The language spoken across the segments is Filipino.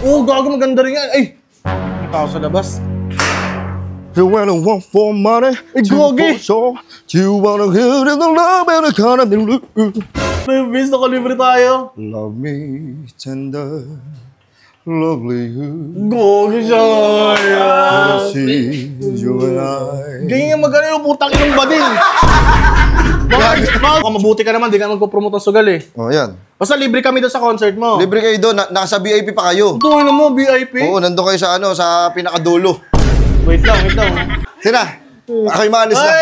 Oo, gago, maganda rin yan. Ay! May tao sa labas. You wanna want for money, gogi! You wanna hear the love and the kind of look. May bis, nakalibre tayo. Love me tender, lovely you. Gogi siya. See you and I. Ganyan maganda yung putang inong bading. Baka mabuti ka naman, di ka magpo-promote ng sugal eh. Oh, yan. Basta libre kami doon sa concert mo. Libre kayo doon, nasa VIP pa kayo. Ito na mo, VIP? Oo, nandun kayo sa sa pinakadulo. Wait lang. Sina, ako yung maalis na.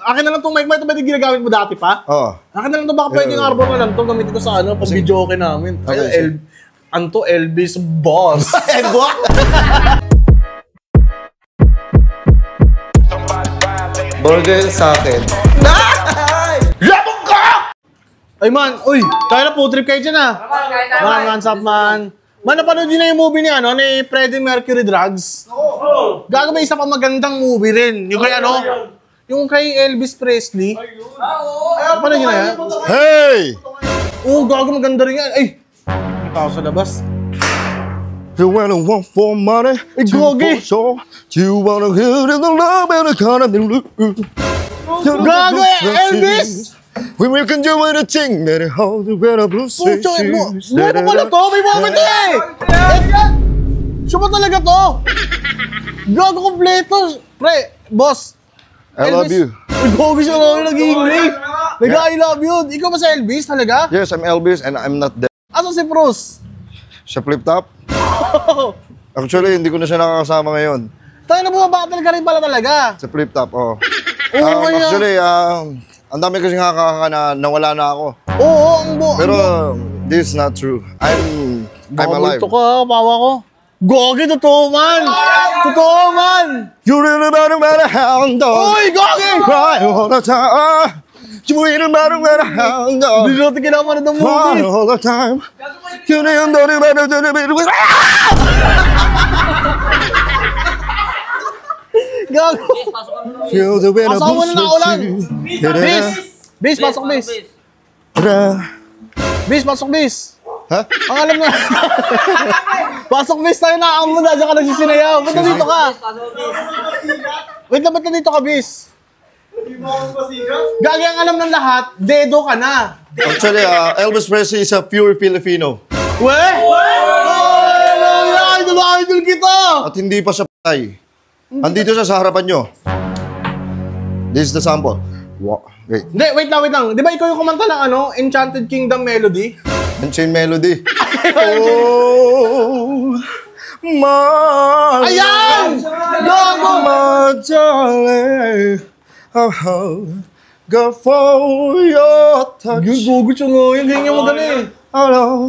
Akin na lang itong mic mo. Ito ba yung ginagamit mo dati pa? Oo. Akin na lang ito, baka pwedeng arbor na lang ito. Gamitin ko sa pang video okay namin. Okay, Anto Elvis Boss. Burger sa akin. Labong ka! Ay man, uy, kaya na po trip kayo dyan Man, what's up man? Man, napanood yun na yung movie ni ni Freddie Mercury Drugs. Oo. Gago, may isa pa magandang movie rin. Yung kay yung kay Elvis Presley. Napanood yun na yan? Hey! Oo, gago, maganda rin yan. Ay! May tao sa labas. You wanna want for money, gogi! You wanna hear the love and the kind of look. Gago, Elvis! We can do anything that hold the better blue Buhay pa pala to! May moment eh! Siya ba talaga to? Gago kompleto! Pre, boss! I love you. Gago siya na nag-i-English! I love you! Ikaw ba sa Elvis talaga? Yes, I'm Elvis and I'm not dead. Asa si Bruce? Sa flip top? Actually, hindi ko na siya nakakasama ngayon. Tayo na bumaba talaga rin pala talaga. Sa flip top, oh. Actually, ang dami kasi nakakaka na nawala na ako. Oo, Pero this is not true. I'm alive. Ito ka, pawa ko. Gogi, totoo man! Totoo man! You really better hound dog. Uy, Gogi! Cry all the time. You really better hound dog. Hindi natin kinamanood ng Cry movie. all the time. You really better Gago! feel the wind of Asawa na naulan! Bis! Bis, pasok bis! Bis, pasok bis! Ha? Ang alam na. Pasok bis tayo na. Ang muna, dyan ka nagsisinayaw. Ba't nandito ka? Wait na, ba't nandito ka, bis? Gagi ang alam ng lahat, dedo ka na. Actually, Elvis Presley is a pure Filipino. Weh? Idol kita! At hindi pa siya patay. Andito siya sa harapan nyo. This is the sample. Wait. Hindi, wait lang. Di ba ikaw yung kumanta ng Enchanted Kingdom melody? Unchained Melody. Oh, my... Ayan! Gago! My darling. Go for your touch. Yung gugut siya nga. Yung ganyan mo gani. Hello.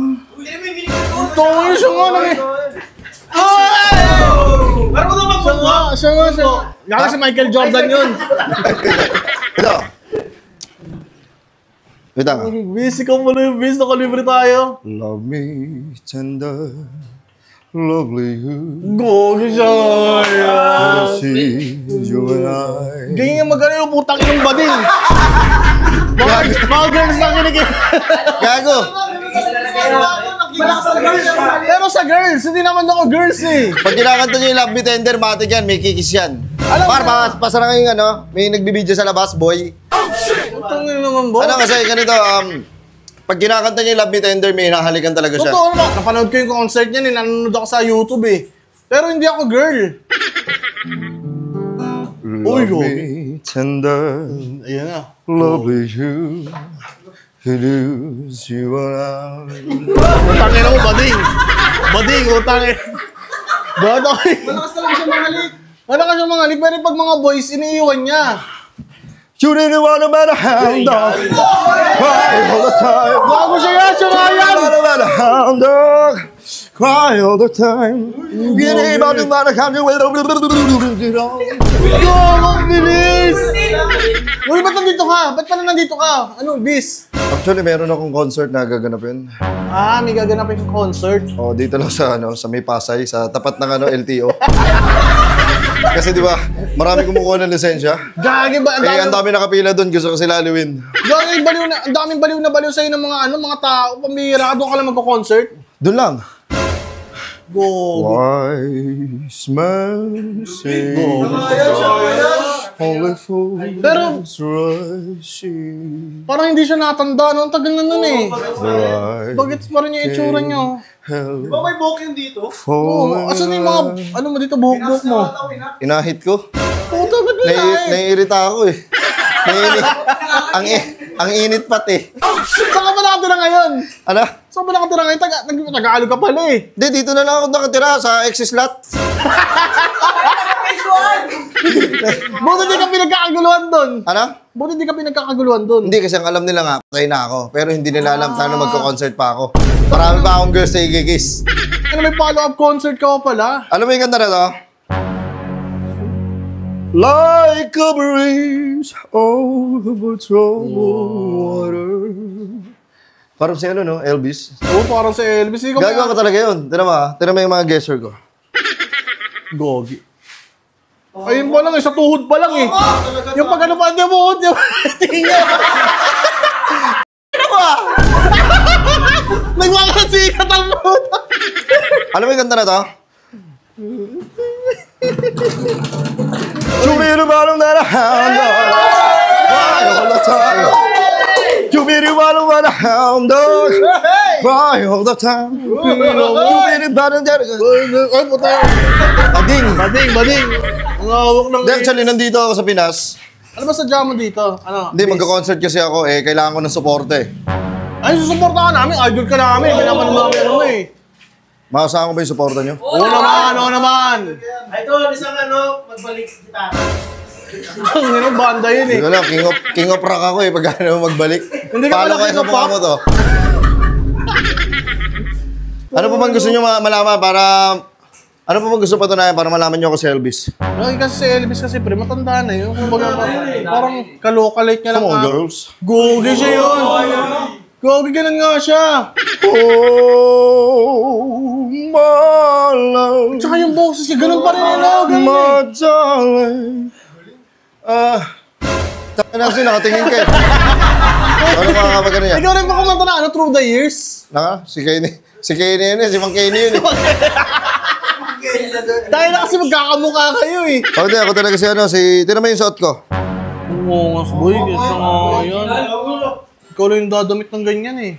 Tungo siya nga lang eh. Pero mo naman siya nga. Gaka si Michael Jordan yun. Ito. Wait lang. Bis, ikaw mo na yung bis. Nakalibre tayo. Love me tender, lovely you. Gogi siya nga. See you and I. Ganyan maganda yung putang inong bading. Mga girls na kinikip. Gago. Pero sa girls, hindi naman ako girls eh. Pag kinakanta niyo yung Love Me Tender, matik yan, may kikis yan. Pasara kayong may nagbibideo sa labas, boy. Putang ina naman, boss. Kasi ganito, pag kinakanta niya yung Love Me Tender, may hinahalikan talaga siya. Totoo naman. Napanood ko yung concert niya, nanonood ako sa YouTube eh. Pero hindi ako girl. Love me tender, Ayan na. lovely you. Lose you and I. Utangin ako, bading. Bading, utangin. Bading. Malakas talaga siya mangalik. Malakas siya mangalik, pero pag mga boys, iniiwan niya. You didn't want to matter hound dog. Cry all the time. Bago siya yan, siya nga yan. Matter hound dog. Cry all the time. You didn't want to matter hound dog. Yo, ang bilis. Uy, ba't nandito ka? Ba't pala nandito ka? Ano, bis? Actually, meron akong concert na gaganapin. May gaganapin kong concert. Oh, dito lang sa sa May Pasay, sa tapat ng LTO. Kasi di ba, marami kumukuha ng lisensya. Gagi ba? Ang dami nakapila doon, gusto ko sila aliwin. Gagi, ang daming baliw na baliw sa'yo ng mga mga tao. Pamira ka, doon ka lang magko-concert. Doon lang. Go. Wise man say, only fools Pero- rushing. Parang hindi siya natanda, no? Ang tagal na nun eh. Right. Bakit pa rin yung itsura niyo? Hell, Ba may booking dito? Oo, asan yung mga, ano mo dito, buhok-buhok mo? inahit ko. Puta, ba't mo na eh? Naiirita ako eh. Naiinit. ang init pati. Saan ka ba nakatira ngayon? Ano? Saan ba nakatira ngayon? Taga-Tagalog ka pala eh. Hindi, dito na lang ako nakatira sa exit lot. Buti di ka pinagkakaguluhan doon. Ano? Buti di ka pinagkakaguluhan doon. Hindi, kasi ang alam nila nga, patay na ako. Pero hindi nila alam paano magko-concert pa ako. Marami pa akong girls na i-kiss. Ano, may follow-up concert ka pa pala? Alam mo yung ganda na to? Like a breeze over troubled water. Parang si ano, no? Elvis. Oo, parang si Elvis. Ikaw Gagawa ko talaga yun. Tira mo yung mga gesture ko. Gogi. Ayun pa lang eh, sa tuhod pa lang eh. Yung pag ano pa, hindi mo, yung tingin. Ano ba? Nagmamasikat ang mood. Alam mo yung ganda na to? Chumirubalong na lang Why all the time Chumirubalong na lang Why all the time Chumirubalong na lang Ay, puta. Bading. Bading. Ang hawak ng... Hindi, actually, nandito ako sa Pinas. Ano ba sadya mo dito? Ano? Hindi, magka-concert kasi ako eh. Kailangan ko ng suporte eh. Ay, susuporta ka namin. Idol ka namin. Pinapan namin ano eh. Makasama ko ba yung suporta nyo? Oo naman. Idol, isang magbalik gitara. Ang banda yun eh. Hindi ko lang, king of rock ako eh. Pag ano magbalik. Hindi ka Paano pala kayo king sa of mukha rock? mo to? Ano pa bang gusto nyo malaman para... Ano pa bang gusto patunayan para malaman nyo ako si Elvis? Ay, kasi si Elvis kasi pre, matanda na yun. Kumbaga, parang kalokalate niya lang. Come on, ah. girls. Gogi siya yun. Gogi ganun nga siya. Oh, my love. Tsaka yung boses niya, ganun pa rin yun. Oh, ganun eh. My darling. Taka na kasi nakatingin ka eh. Ano makakapagano yan? Ikaw rin ba kumanta na ano, Through the Years? Naka? Si Kenny yun eh. Si Mang Kenny yun eh. Dahil na kasi magkakamukha kayo eh. O hindi, ako talaga si ano, tira mo yung suot ko. Oo, mas boy, kasi nga yan. Ikaw lang yung dadamit ng ganyan eh.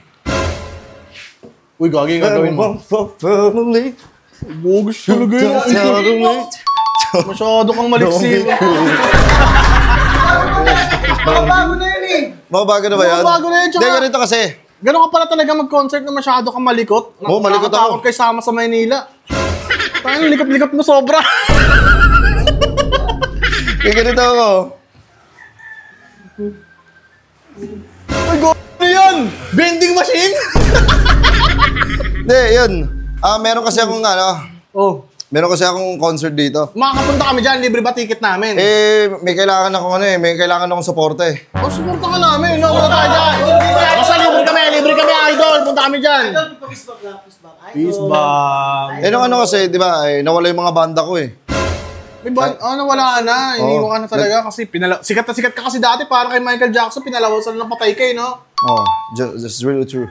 Uy, gagi nga gawin mo. Bogus talaga yun. Masyado kang maliksi. Bago na yun eh. Mabago na ba yan? Mabago na yan, tsaka- Hindi, ganito kasi. Gano'n ka pala talaga mag-concert na masyado kang malikot? Oo, malikot ako. Nakakatakot kayo sama sa Maynila. Parang likot-likot mo sobra. Kaya ganito ako. Uy, ano yun? Vending machine? Hindi, yun. Meron kasi akong Oh. meron kasi akong concert dito. Makakapunta kami dyan, libre ba ticket namin? May kailangan akong suporta eh. Oh, suporta ka namin, no? Wala tayo dyan. Basta libre kami, idol. Punta kami dyan. Peace back. Peace bang. Nung ano kasi, di ba, nawala yung mga banda ko eh. May wala na. Iniwan ka na talaga kasi sikat na sikat ka kasi dati. Parang kay Michael Jackson, pinalawasan na patay kayo, no? Oh, this is really true.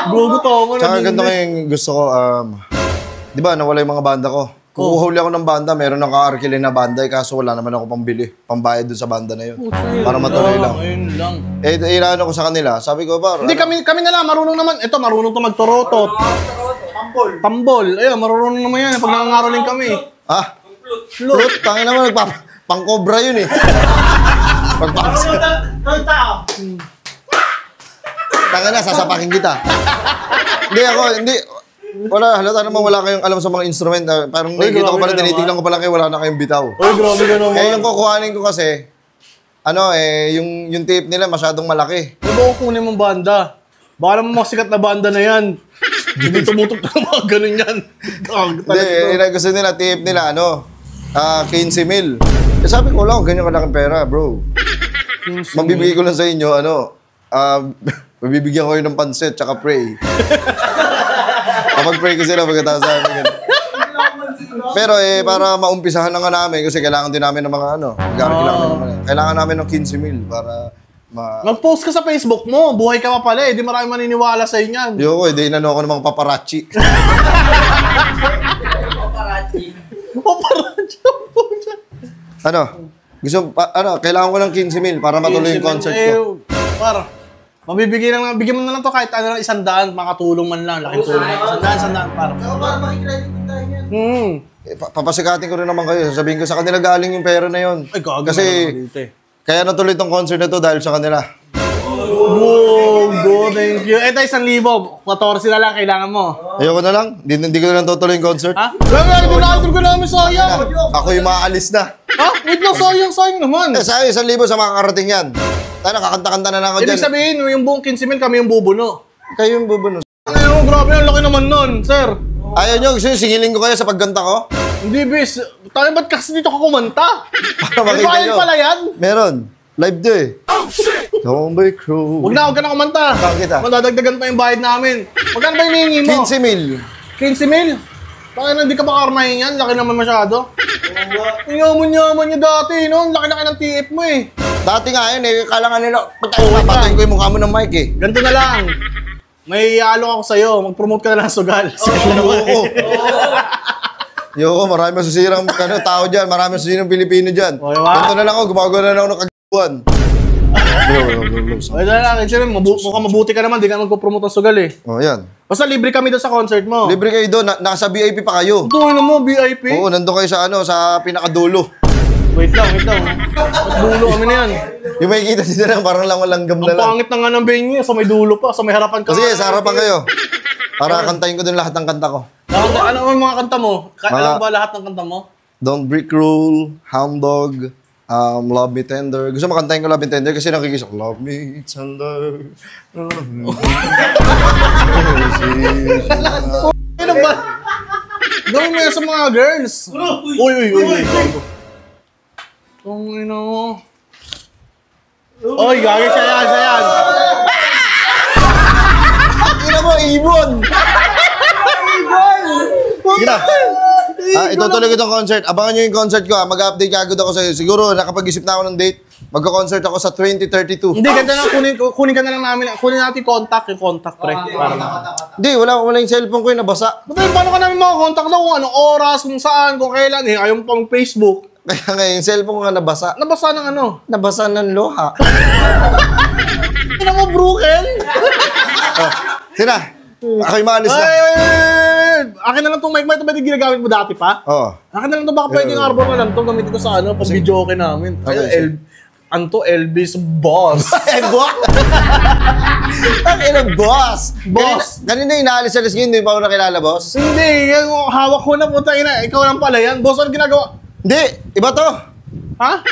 Guguto mo na. Tsaka ganito yung gusto ko, di ba, nawala yung mga banda ko. Kukuhuli ako ng banda, meron akong ka-arkilin na banda, kaso wala naman ako pambayad dun sa banda na yun. Para matuloy lang. Ayun lang. Inaano ko sa kanila, sabi ko, Hindi, kami na lang. Marunong naman. Ito, marunong to magtorotot. Tambol. Ayun, marunong naman yan. Pag nangangaroling kami. Flute, tangin naman, pang-cobra yun eh. Tangin na, sasapakin kita. Wala, halata naman wala kayong alam sa mga instrument. Parang nakikita ko pala, tinitingnan ko pala kayo, wala na kayong bitaw. Ay, grabe ka naman. Yung kukuhanin ko kasi, yung tape nila masyadong malaki. Ano ba kukunin mong banda? Baka naman masikat na banda na yan. Hindi tumutok na mga ganun yan. Hindi, gusto nila, tape nila, 15 mil. Sabi ko, wala akong ganyan kalaking pera, bro. Mabibigay ko lang sa inyo, mabibigyan ko kayo ng pansit, tsaka pray. Kapag-pray ko sila pagkatapos sa amin. Pero para maumpisahan na nga namin, kasi kailangan din namin ng mga kailangan namin ng 15 mil para Mag-post ka sa Facebook mo. Buhay ka pa pala eh. Di marami maniniwala sa inyan. Yoko, hindi inano ako ng mga paparazzi. Paparazzi. Ano? Kailangan ko ng 15 mil para matuloy yung concert ko. Bigyan mo na lang to kahit ano lang 100, makatulong man lang. Laking tulong. 100, para. Ikaw para makikredit din tayo yan. Papasikatin ko rin naman kayo. Sabihin ko sa kanila galing yung pera na yun. Ay, gago Kasi, kaya natuloy tong concert na to dahil sa kanila. Wow, go, thank you. Ito, 1,000. 14 na lang, kailangan mo. Ayoko na lang. Hindi ko na lang tutuloy yung concert. Ha? Hindi ko namin sayang. Ako yung maaalis na. Ha? Wait lang, sayang naman. Sayang 1,000 sa mga karating yan. Tayo, nakakanta-kanta na lang ako dyan. Ibig sabihin, yung buong 15 mil, kami yung bubuno. Kayo yung bubunod. Ano, grabe, ang laki naman nun, sir. Ayaw nyo, gusto nyo singilin ko kayo sa pagganta ko? Hindi, bis. Tayo, ba't kasi dito ka kumanta? Para makita nyo. pala yan? Meron. Live do eh. Don't be cruel. Huwag na kumanta. Bakit ah? Madadagdagan pa yung bayad namin. Magkano ba hinihingi mo? 15 mil. 15 mil? Bakit na hindi ka pa karmahin yan? Laki naman masyado. Yaman niya dati, no? Laki-laki ng TF mo eh. Dati nga yun eh, kala nga nila, papatayin ko yung mukha mo ng mic eh. Ganito na lang. May iaalok ako sa'yo. Mag-promote ka na lang sugal. Yoko, marami masisirang tao dyan, marami masisirang Pilipino dyan. Ganito na lang ako, gumagawa na lang ako ng kagawan. Ay, na lang. Actually, mukhang mabuti ka naman. Di ka magpo-promote ng sugal eh. Oh, yan. Basta libre kami doon sa concert mo. Libre kayo doon, nasa VIP pa kayo. Ito, ano mo, VIP? Oo, nandun kayo sa pinakadulo. Wait lang. Dulo kami na yan. Yung makikita nyo lang, parang langgam na Ang lang. pangit na nga ng venue. Sa may dulo pa. Sa may harapan ka. Sige, sa harapan kayo. Para kantahin ko doon lahat ng kanta ko. Ano ang mga kanta mo? Alam ba lahat ng kanta mo? Don't Brick Rule, Hound Dog, Love Me Tender. Gusto mo kantahin ko Love Me Tender kasi nakikisa ko, Love Me Tender. Ano ba? Gawin mo yan sa mga girls. Uy. Tungin mo. Oy, gagawin siya yan. Ina mo, ibon! Sige na. Itutuloy ko itong concert. Abangan nyo yung concert ko. Mag-update kagad ako sa'yo. Siguro, nakapag-isip na ako ng date. Magka-concert ako sa 2032. Hindi, ganda na. Kunin ka na lang namin. Kunin natin yung contact, pre. Hindi, wala yung cellphone ko yung nabasa. Paano ka namin makakontakt na kung anong oras, kung saan, kung kailan. Ayaw mo pang Facebook. Kaya nga yung cellphone ko nga nabasa. Nabasa ng ano? Nabasa ng loha. Ano mo, broken? Sina, ako yung maalis na. Akin na lang itong mic. Ito ba yung ginagamit mo dati pa? Oo. Akin na lang ito. Baka pwedeng arbor na lang ito. Gamitin ko sa ano, pag video okay namin. Anto Elvis Boss. Boss? Ang boss? Boss. Kanina inaalis-alis ngayon, hindi pa ako nakilala, boss? Hindi, yung hawak ko na puta ina. Ikaw lang pala yan. Boss, ano ginagawa? Hindi, iba to. Ha?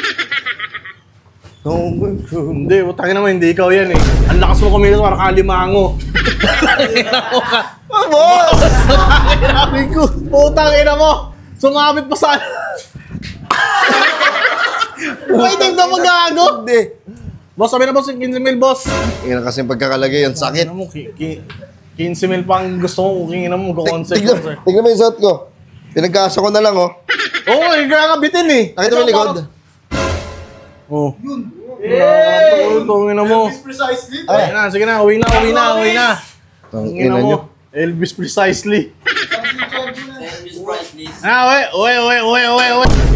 Hindi, putangin naman, hindi ikaw yan eh. Ang lakas mo kumilos para kalimango. Boss! Putang ina mo! Sumabit pa sa... Pwede na magago! Hindi. Boss, sabi na boss, 15 mil, boss. Tingnan kasi yung pagkakalagay, ang sakit. Ano mo, 15 mil pang gusto mo, kung ina mo, mag-concert. Tignan mo yung suot ko. Pinagkasa ko na lang, oh. Oo, kaya nga bitin eh. Nakita mo yung likod? Oo. Yun. Tungin na mo. Precisely. Ay, na, sige na, uwi na. Tungin na nyo. Elvis Precisely. Elvis Presley. Ah, uwi.